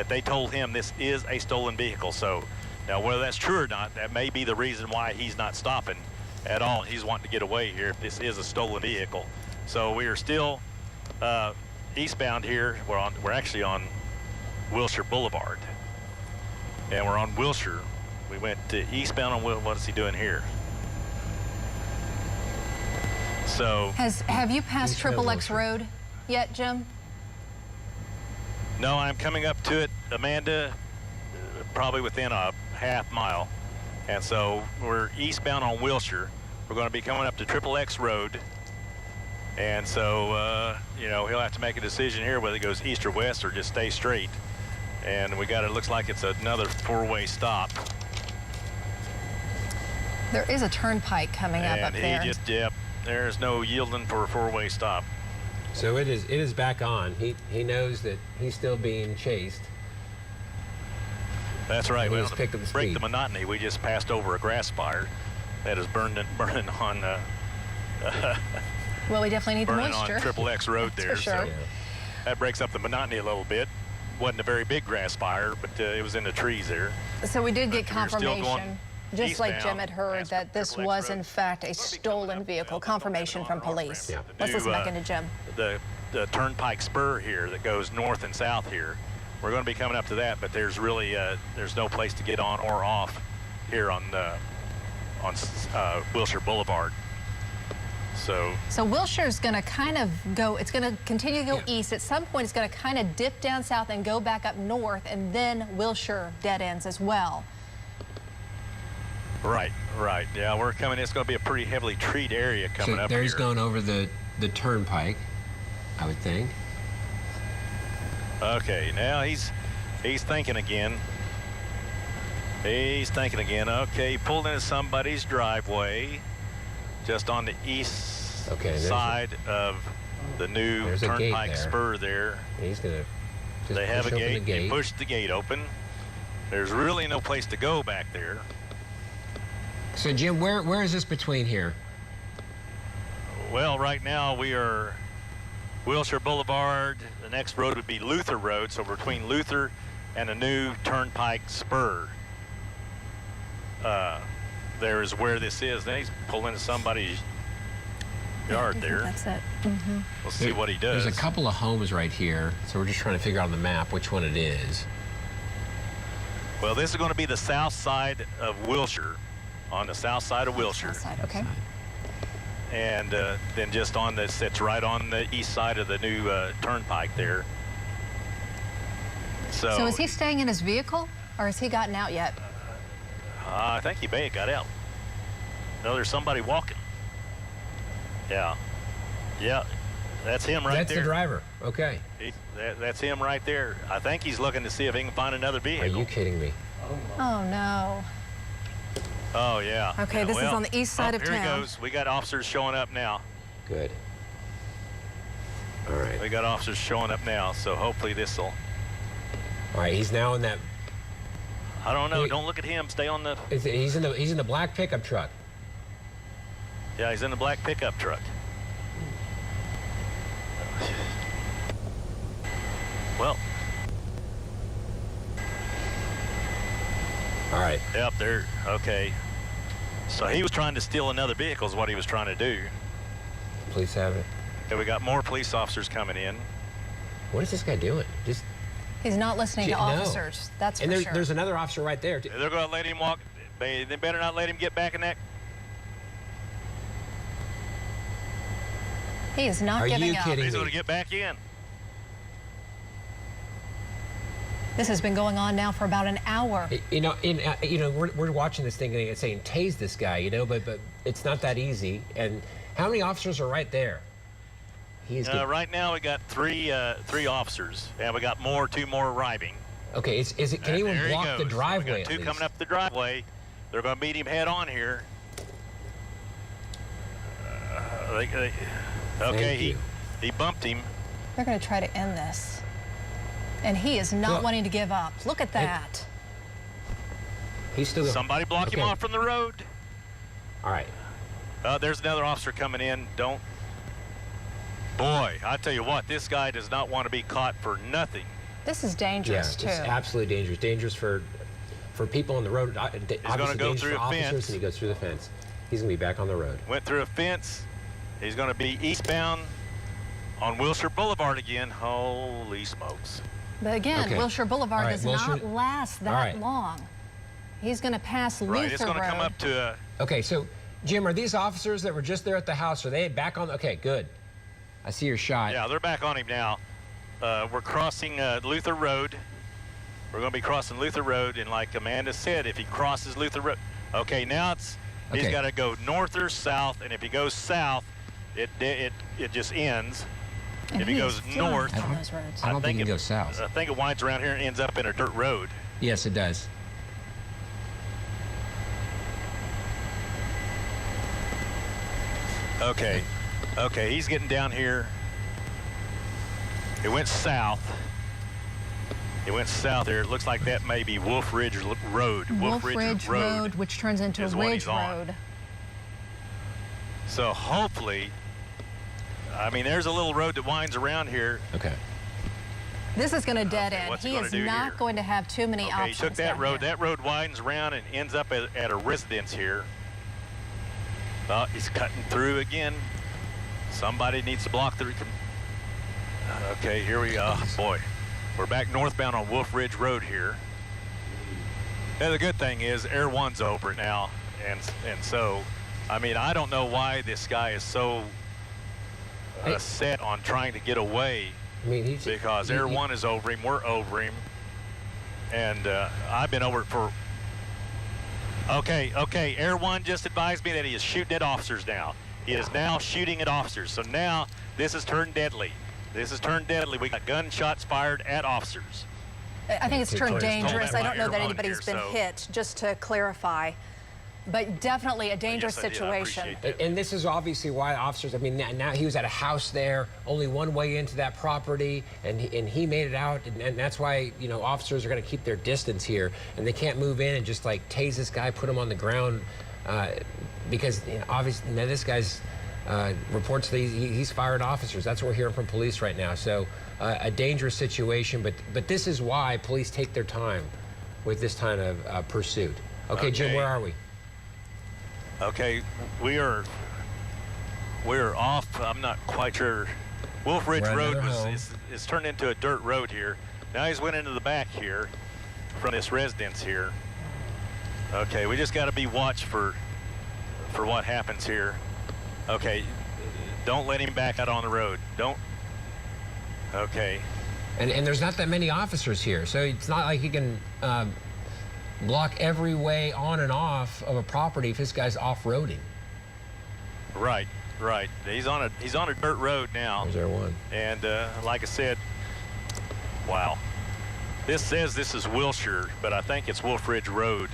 Speaker 3: they told him this is a stolen vehicle. So now whether that's true or not, that may be the reason why he's not stopping at all. He's wanting to get away here if this is a stolen vehicle. So we are still eastbound here. We're actually on Wilshire Boulevard, and we're on Wilshire. We went to eastbound on what is he doing here? So
Speaker 2: have you passed Triple X Road yet, Jim?
Speaker 3: No, I'm coming up to it, Amanda, probably within a half mile. And so we're eastbound on Wilshire. We're going to be coming up to Triple X Road. And so, you know, he'll have to make a decision here whether it goes east or west or just stay straight. And we got, it looks like it's another four-way stop.
Speaker 2: There is a turnpike coming up there.
Speaker 3: And he just, yep, there's no yielding for a four-way stop.
Speaker 1: So it is back on. He knows that he's still being chased.
Speaker 3: That's right.
Speaker 1: And he
Speaker 3: Well,
Speaker 1: just picked up the
Speaker 3: to break
Speaker 1: speed.
Speaker 3: the monotony, we just passed over a grass fire that is burning on
Speaker 2: Well, we definitely need the
Speaker 3: burning
Speaker 2: moisture.
Speaker 3: on Triple X Road
Speaker 2: That's
Speaker 3: there.
Speaker 2: for sure.
Speaker 3: So that breaks up the monotony a little bit. Wasn't a very big grass fire, but it was in the trees there.
Speaker 2: So we did get
Speaker 3: But we're still going
Speaker 2: confirmation, just like Jim
Speaker 3: eastbound
Speaker 2: had heard,
Speaker 3: past
Speaker 2: that this
Speaker 3: Triple X
Speaker 2: was
Speaker 3: Road.
Speaker 2: in fact a stolen vehicle. Confirmation from police.
Speaker 1: Yeah.
Speaker 2: Let's
Speaker 3: New,
Speaker 2: listen back into Jim.
Speaker 3: The turnpike spur here that goes north and south here. We're going to be coming up to that, but there's really there's no place to get on or off here on Wilshire Boulevard. So
Speaker 2: Wilshire's going to kind of go, it's going to continue to go east. At some point, it's going to kind of dip down south and go back up north, and then Wilshire dead ends as well.
Speaker 3: right. Yeah, we're coming. It's going to be a pretty heavily treed area coming up
Speaker 1: there he's
Speaker 3: here.
Speaker 1: going over the turnpike, I would think.
Speaker 3: Okay, now he's thinking again. He's thinking again. Okay, he pulled into somebody's driveway just on the east side of the new
Speaker 1: there's a gate
Speaker 3: turnpike
Speaker 1: there.
Speaker 3: spur there.
Speaker 1: He's gonna just
Speaker 3: They have a
Speaker 1: push open
Speaker 3: gate.
Speaker 1: the gate.
Speaker 3: They pushed the gate open. There's really no place to go back there.
Speaker 1: So Jim, where is this between here?
Speaker 3: Well, right now we are Wilshire Boulevard. The next road would be Luther Road, so between Luther and a new turnpike spur. There is where this is. Then he's pulling into somebody's yard there.
Speaker 2: That's it.
Speaker 3: We'll see what he does.
Speaker 1: There's a couple of homes right here, so we're just trying to figure out on the map which one it is.
Speaker 3: Well, this is going to be the south side of Wilshire, on the south side of Wilshire.
Speaker 2: South side, okay.
Speaker 3: And then just on this, it's right on the east side of the new turnpike there.
Speaker 2: So is he staying in his vehicle, or has he gotten out yet?
Speaker 3: I think he may have got out. No, there's somebody walking. Yeah, that's him right
Speaker 1: That's
Speaker 3: there.
Speaker 1: the driver. Okay.
Speaker 3: That's him right there. I think he's looking to see if he can find another
Speaker 1: Are
Speaker 3: vehicle.
Speaker 1: you kidding me?
Speaker 2: Oh, no.
Speaker 3: Oh, yeah.
Speaker 2: Okay,
Speaker 3: Yeah,
Speaker 2: this is
Speaker 3: well,
Speaker 2: on the east side of
Speaker 3: here he
Speaker 2: town.
Speaker 3: goes. We got officers showing up now.
Speaker 1: Good. All right.
Speaker 3: We got officers showing up now, so hopefully this will.
Speaker 1: All right. He's now in that.
Speaker 3: I don't know.
Speaker 1: He-
Speaker 3: Don't look at him. Stay on the.
Speaker 1: He's in the black pickup truck.
Speaker 3: Yeah, he's in the black pickup truck. Well,
Speaker 1: All right.
Speaker 3: yep, there. Okay. So he was trying to steal another vehicle is what he was trying to do.
Speaker 1: Police have it.
Speaker 3: Okay, we got more police officers coming in.
Speaker 1: What is this guy doing? Just.
Speaker 2: He's not listening to
Speaker 1: No.
Speaker 2: officers, that's
Speaker 1: And
Speaker 2: for sure.
Speaker 1: there's another officer right there.
Speaker 3: They're going to let him walk. They better not let him get back in that.
Speaker 2: He is not
Speaker 1: Are
Speaker 2: giving
Speaker 1: you
Speaker 2: up.
Speaker 1: kidding?
Speaker 3: He's going to get back in.
Speaker 2: This has been going on now for about an hour.
Speaker 1: You know, we're watching this thing and it's saying tase this guy, you know, but it's not that easy. And how many officers are right there? He's
Speaker 3: Right now we got three officers, and we got two more arriving.
Speaker 1: Okay, is it? Can
Speaker 3: And
Speaker 1: anyone
Speaker 3: there he
Speaker 1: block the
Speaker 3: goes.
Speaker 1: driveway?
Speaker 3: We got two
Speaker 1: at least?
Speaker 3: coming up the driveway. They're going to meet him head on here. Okay,
Speaker 1: Thank you.
Speaker 3: he bumped him.
Speaker 2: They're going to try to end this. And he is not
Speaker 1: Look.
Speaker 2: wanting to give up. Look at that.
Speaker 1: He's still.
Speaker 3: Somebody block him
Speaker 1: Okay.
Speaker 3: off from the road.
Speaker 1: All right.
Speaker 3: There's another officer coming in. Don't. Boy, I tell you what, this guy does not want to be caught for nothing.
Speaker 2: This is
Speaker 1: Yeah,
Speaker 2: dangerous,
Speaker 1: it's
Speaker 2: too.
Speaker 1: absolutely dangerous. Dangerous for people on the road. Obviously
Speaker 3: gonna go
Speaker 1: dangerous
Speaker 3: through
Speaker 1: for
Speaker 3: a
Speaker 1: officers,
Speaker 3: fence.
Speaker 1: and he goes through the fence. He's gonna be back on the road.
Speaker 3: Went through a fence. He's going to be eastbound on Wilshire Boulevard again. Holy smokes.
Speaker 2: But again,
Speaker 1: Okay.
Speaker 2: Wilshire Boulevard
Speaker 1: All right,
Speaker 2: does
Speaker 1: Wilshire-
Speaker 2: not last that
Speaker 1: All right.
Speaker 2: long. He's going to pass
Speaker 3: Right,
Speaker 2: Luther
Speaker 3: it's going to
Speaker 2: Road.
Speaker 3: come up to a.
Speaker 1: Okay, so Jim, are these officers that were just there at the house? Are they back on? Okay, good. I see your shot.
Speaker 3: Yeah, they're back on him now. We're crossing Luther Road. We're going to be crossing Luther Road, and like Amanda said, if he crosses Luther Road, okay, now he's
Speaker 1: Okay.
Speaker 3: got to go north or south, and if he goes south, it just ends.
Speaker 2: And
Speaker 3: if he goes north,
Speaker 2: on those roads.
Speaker 1: I don't think he goes south.
Speaker 3: I think it winds around here and ends up in a dirt road.
Speaker 1: Yes, it does.
Speaker 3: Okay, he's getting down here. It went south. It went south there. It looks like that may be Wolf Ridge Road.
Speaker 2: Wolf Ridge Road, which turns into Ridge Road.
Speaker 3: So hopefully, I mean, there's a little road that winds around here.
Speaker 1: Okay.
Speaker 2: This is going to dead end.
Speaker 3: What's
Speaker 2: He is
Speaker 3: here?
Speaker 2: not going to have too many options.
Speaker 3: He took that road.
Speaker 2: Here.
Speaker 3: That road widens around and ends up at a residence here. Oh, he's cutting through again. Somebody needs to block the... Okay, here we go. Oh, boy. We're back northbound on Wolf Ridge Road here. And the good thing is Air One's over it now. And so, I mean, I don't know why this guy is so set on trying to get away.
Speaker 1: I mean,
Speaker 3: because Air One is over him, we're over him. And I've been over it for... Okay, Air One just advised me that he is shooting at officers now. He is now shooting at officers. So now this has turned deadly. This has turned deadly. We got gunshots fired at officers.
Speaker 2: I think it's turned dangerous. I don't know that
Speaker 3: Air
Speaker 2: anybody's
Speaker 3: One
Speaker 2: been
Speaker 3: here,
Speaker 2: hit, just to clarify. But definitely a dangerous
Speaker 3: Yes, I did. I
Speaker 2: situation.
Speaker 3: appreciate that.
Speaker 1: And this is obviously why officers, I mean, now he was at a house there, only one way into that property, and he made it out, and that's why, you know, officers are going to keep their distance here, and they can't move in and just, like, tase this guy, put him on the ground, because, you know, obviously, now this guy's reports that he's fired officers. That's what we're hearing from police right now. So a dangerous situation, but this is why police take their time with this kind of pursuit. Okay, Jim, where are we?
Speaker 3: Okay, we're off. I'm not quite sure. Wolf Ridge Road is turned into a dirt road here. Now he's went into the back here from this residence here. Okay, we just got to be watch for what happens here. Okay, don't let him back out on the road. Don't. Okay.
Speaker 1: And there's not that many officers here, so it's not like he can block every way on and off of a property if this guy's off-roading.
Speaker 3: Right. He's on a dirt road now.
Speaker 1: There's Air One.
Speaker 3: And like I said, wow. This says this is Wilshire, but I think it's Wolf Ridge Road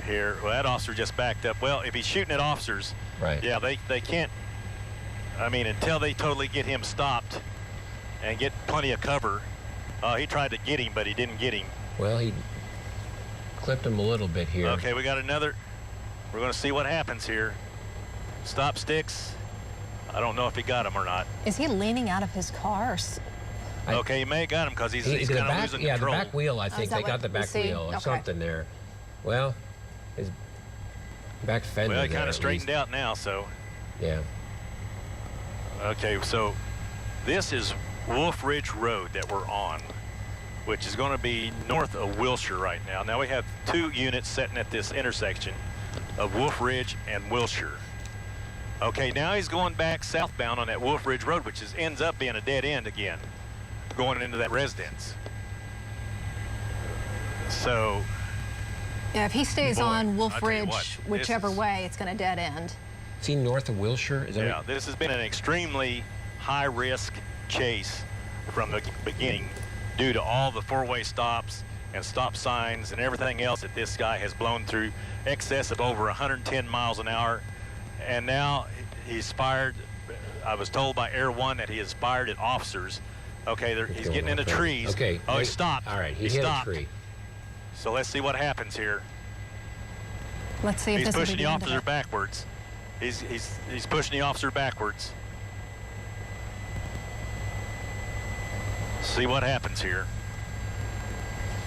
Speaker 3: here. Well, that officer just backed up. Well, if he's shooting at officers,
Speaker 1: right?
Speaker 3: Yeah, they can't. I mean, until they totally get him stopped and get plenty of cover. He tried to get him, but he didn't get him.
Speaker 1: Well, he clipped him a little bit here.
Speaker 3: Okay, we got another. We're going to see what happens here. Stop sticks. I don't know if he got him or not.
Speaker 2: Is he leaning out of his car?
Speaker 3: Okay, he may have got him because he's kind of losing control.
Speaker 1: Yeah, the back wheel, I think. They got the back wheel or something there. Well, his back fender.
Speaker 3: Well, he kind of straightened out now, so.
Speaker 1: Yeah.
Speaker 3: Okay, so this is Wolf Ridge Road that we're on, which is going to be north of Wilshire right now. Now we have two units sitting at this intersection of Wolf Ridge and Wilshire. Okay, now he's going back southbound on that Wolf Ridge Road, which ends up being a dead end again, going into that residence. So.
Speaker 2: Yeah, if he stays on Wolf Ridge, whichever
Speaker 3: is,
Speaker 2: way, it's going to dead end.
Speaker 1: Is he north of Wilshire? Is that
Speaker 3: yeah, this has been an extremely high-risk chase from the beginning due to all the four-way stops and stop signs and everything else that this guy has blown through, excess of over 110 miles an hour. And now he's fired. I was told by Air One that he has fired at officers. Okay, he's getting into trees.
Speaker 1: Okay.
Speaker 3: Oh, he stopped.
Speaker 1: All right, he hit
Speaker 3: stopped.
Speaker 1: a tree.
Speaker 3: So let's see what happens here.
Speaker 2: Let's see if
Speaker 3: he's
Speaker 2: this
Speaker 3: pushing
Speaker 2: is
Speaker 3: the officer backwards. He's pushing the officer backwards. See what happens here.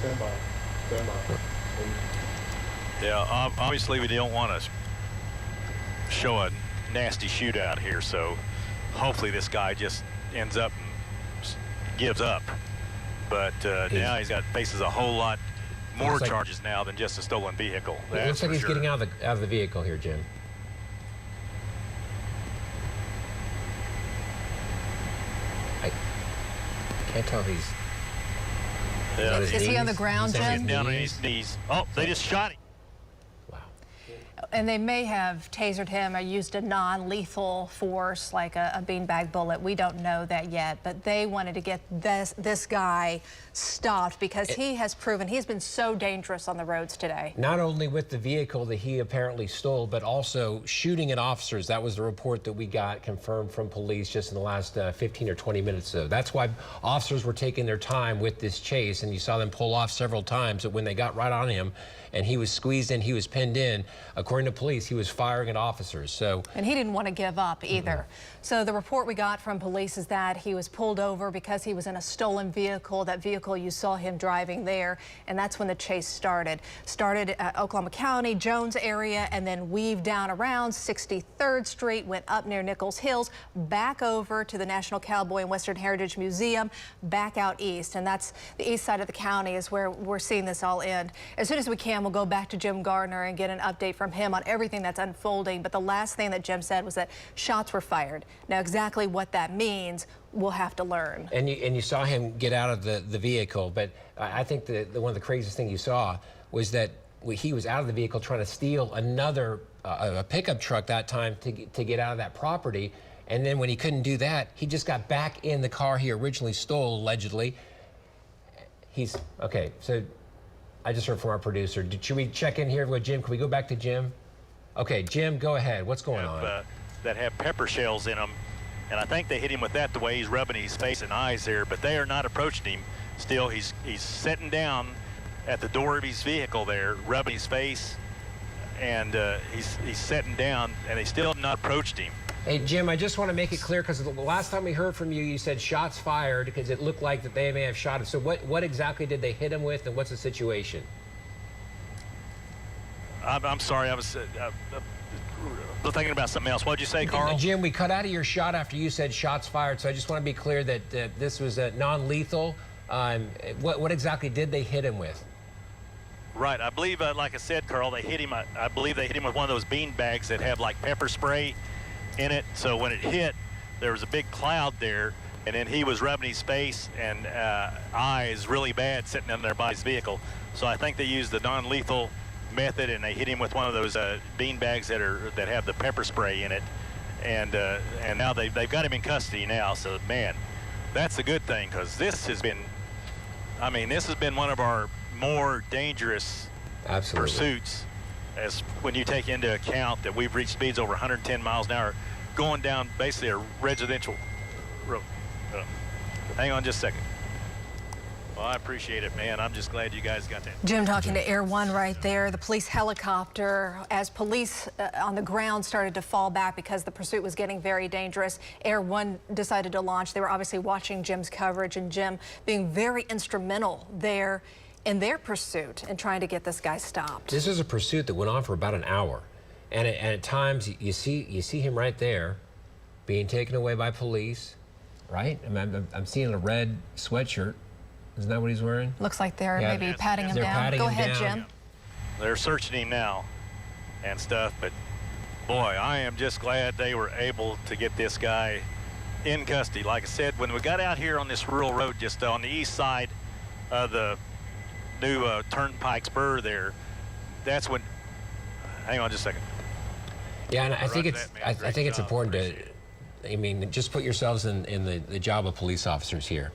Speaker 4: Stand by. Stand by.
Speaker 3: Yeah, obviously we don't want to show a nasty shootout here, so hopefully this guy just ends up and gives up. But now he's faces a whole lot more charges now than just a stolen vehicle.
Speaker 1: It looks like he's getting out of the vehicle here, Jim. I can't tell if he's...
Speaker 3: Yeah,
Speaker 2: is he on the ground, Jim?
Speaker 3: Down on his knees. Oh, they just shot him.
Speaker 1: Wow.
Speaker 2: And they may have tasered him or used a non-lethal force like a beanbag bullet. We don't know that yet, but they wanted to get this guy stopped because he has proven he's been so dangerous on the roads today.
Speaker 1: Not only with the vehicle that he apparently stole, but also shooting at officers. That was the report that we got confirmed from police just in the last 15 or 20 minutes. So that's why officers were taking their time with this chase, and you saw them pull off several times. But when they got right on him and he was squeezed in, he was pinned in, according to police, he was firing at officers. So,
Speaker 2: and he didn't want to give up either. So the report we got from police is that he was pulled over because he was in a stolen vehicle. That vehicle, you saw him driving there, and that's when the chase started. Started at Oklahoma County, Jones area, and then weaved down around 63rd Street, went up near Nichols Hills, back over to the National Cowboy and Western Heritage Museum, back out east. And that's the east side of the county is where we're seeing this all end. As soon as we can, we'll go back to Jim Gardner and get an update from him on everything that's unfolding. But the last thing that Jim said was that shots were fired. Now, exactly what that means, we'll have to learn.
Speaker 1: And you saw him get out of the vehicle, but I think one of the craziest things you saw was that he was out of the vehicle trying to steal another a pickup truck that time to get out of that property. And then when he couldn't do that, he just got back in the car he originally stole, allegedly. Okay, so I just heard from our producer. Should we check in here with Jim? Can we go back to Jim? Okay, Jim, go ahead. What's going on?
Speaker 3: That have pepper shells in them. And I think they hit him with that the way he's rubbing his face and eyes there, but they are not approaching him. Still, he's sitting down at the door of his vehicle there, rubbing his face, and he's sitting down, and they still have not approached him.
Speaker 1: Hey, Jim, I just want to make it clear, because the last time we heard from you, you said shots fired, because it looked like that they may have shot him. So what exactly did they hit him with, and what's the situation?
Speaker 3: I'm sorry, I was thinking about something else. What did you say, Carl?
Speaker 1: Jim, we cut out of your shot after you said shots fired, so I just want to be clear that this was non-lethal. What exactly did they hit him with?
Speaker 3: Right, I believe, like I said, Carl, they hit him. I believe they hit him with one of those bean bags that have like pepper spray in it. So when it hit, there was a big cloud there, and then he was rubbing his face and eyes really bad sitting in there by his vehicle. So I think they used the non-lethal method, and they hit him with one of those bean bags that have the pepper spray in it, and now they've got him in custody now. So man, that's a good thing, because this has been one of our more dangerous pursuits, as when you take into account that we've reached speeds over 110 miles an hour going down basically a residential road. Hang on just a second. Well, I appreciate it, man. I'm just glad you guys got that.
Speaker 2: Jim talking to Air One right there, the police helicopter. As police on the ground started to fall back because the pursuit was getting very dangerous, Air One decided to launch. They were obviously watching Jim's coverage, and Jim being very instrumental there in their pursuit and trying to get this guy stopped.
Speaker 1: This is a pursuit that went on for about an hour. And at times, you see him right there being taken away by police, right? I'm seeing a red sweatshirt. Isn't that what he's wearing?
Speaker 2: Looks like they're maybe patting him
Speaker 1: they're
Speaker 2: down.
Speaker 1: Patting
Speaker 2: Go
Speaker 1: him
Speaker 2: ahead,
Speaker 1: down.
Speaker 2: Jim.
Speaker 3: They're searching him now and stuff, but boy, I am just glad they were able to get this guy in custody. Like I said, when we got out here on this rural road just on the east side of the new turnpike spur there, that's when, hang on just a second.
Speaker 1: Yeah, and I think it's important to, just put yourselves in the job of police officers here.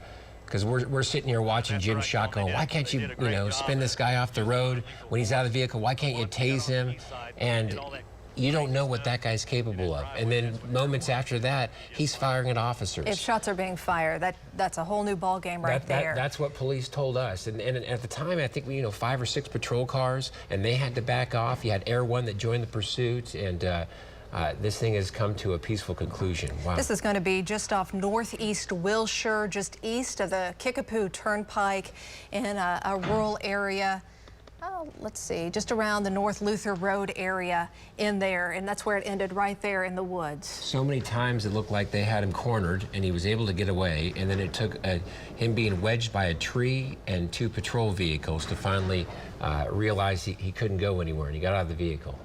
Speaker 1: Because we're sitting here watching Jim's shot going, why can't you, spin this guy off the road when he's out of the vehicle? Why can't you tase him? And you don't know what that guy's capable of. And then moments after that, he's firing at officers.
Speaker 2: If shots are being fired, that's a whole new ball game right there.
Speaker 1: That's what police told us. And at the time, I think 5 or 6 patrol cars, and they had to back off. You had Air One that joined the pursuit, and this thing has come to a peaceful conclusion. Wow.
Speaker 2: This is going to be just off northeast Wilshire, just east of the Kickapoo Turnpike in a rural area. Let's see, just around the North Luther Road area in there, and that's where it ended, right there in the woods.
Speaker 1: So many times it looked like they had him cornered, and he was able to get away, and then it took him being wedged by a tree and 2 patrol vehicles to finally realize he couldn't go anywhere, and he got out of the vehicle.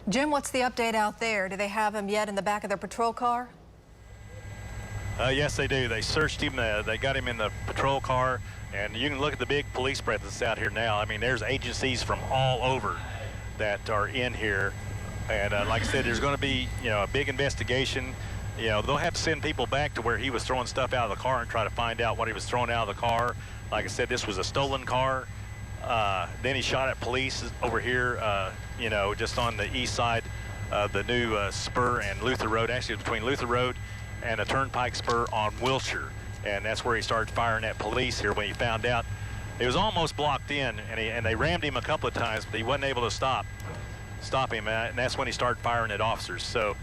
Speaker 2: Jim, what's the update out there? Do they have him yet in the back of their patrol car?
Speaker 3: Yes, they do. They searched him. They got him in the patrol car, and you can look at the big police presence out here now. I mean, there's agencies from all over that are in here. And like I said, there's going to be, a big investigation. They'll have to send people back to where he was throwing stuff out of the car and try to find out what he was throwing out of the car. Like I said, this was a stolen car. Then he shot at police over here, just on the east side of the new spur and Luther Road, actually between Luther Road and a turnpike spur on Wilshire. And that's where he started firing at police here when he found out. He was almost blocked in, and they rammed him a couple of times, but he wasn't able to stop him, and that's when he started firing at officers. So,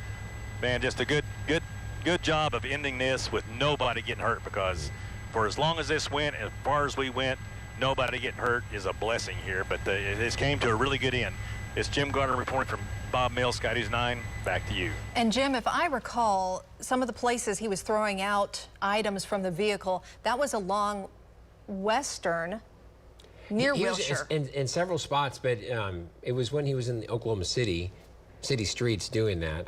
Speaker 3: man, just a good job of ending this with nobody getting hurt, because for as long as this went, as far as we went, nobody getting hurt is a blessing here. But this came to a really good end. It's Jim Gardner reporting from Bob Mills, Sky News 9. Back to you.
Speaker 2: And Jim, if I recall, some of the places he was throwing out items from the vehicle, that was along Western, near
Speaker 1: He was
Speaker 2: Wilshire.
Speaker 1: in several spots, but it was when he was in Oklahoma City streets doing that.